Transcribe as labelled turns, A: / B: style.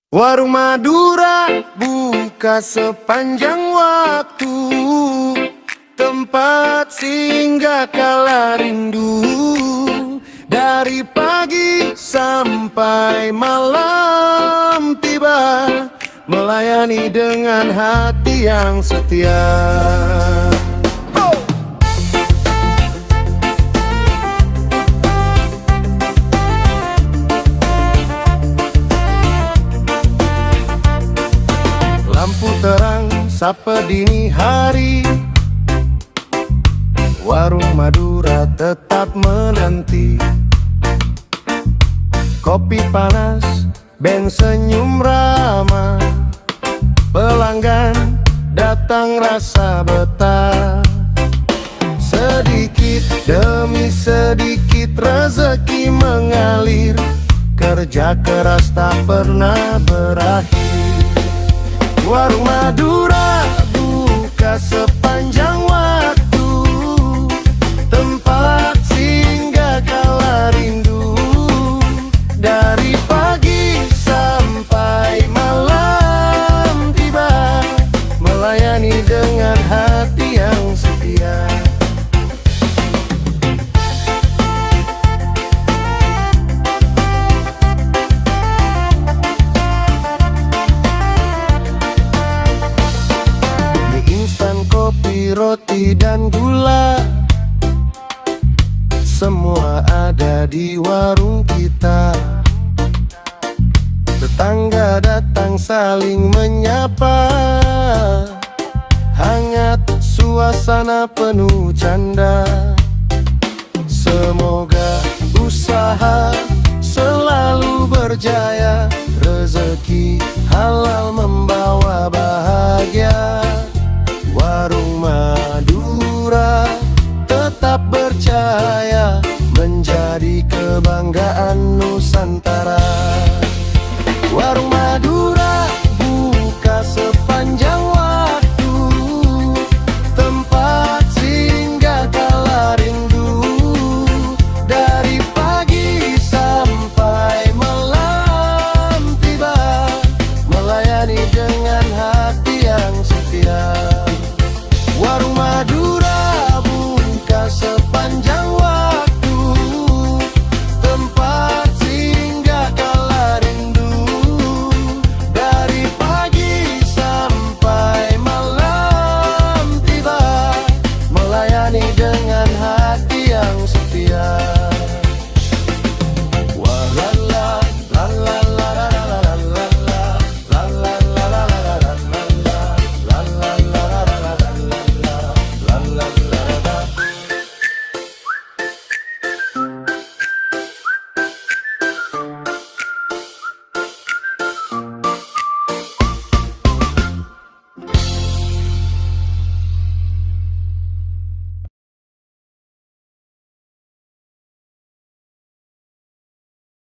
A: Warung Madura buka sepanjang waktu, tempat singgah kala rindu. Dari pagi sampai malam tiba, melayani dengan hati yang setia. Lampu terang sapa dini hari, warung Madura tetap menanti. Kopi panas, band senyum ramah, pelanggan datang rasa betah. Sedikit demi sedikit rezeki mengalir, kerja keras tak pernah berakhir. Warung Madura buka sepanjang waktu, tempat singgah kala rindu. Dari pagi sampai malam tiba, melayani dengan hati yang setia. Kopi, roti, dan gula, semua ada di warung kita. Tetangga datang saling menyapa, hangat suasana penuh canda. Semoga usaha selalu berjaya,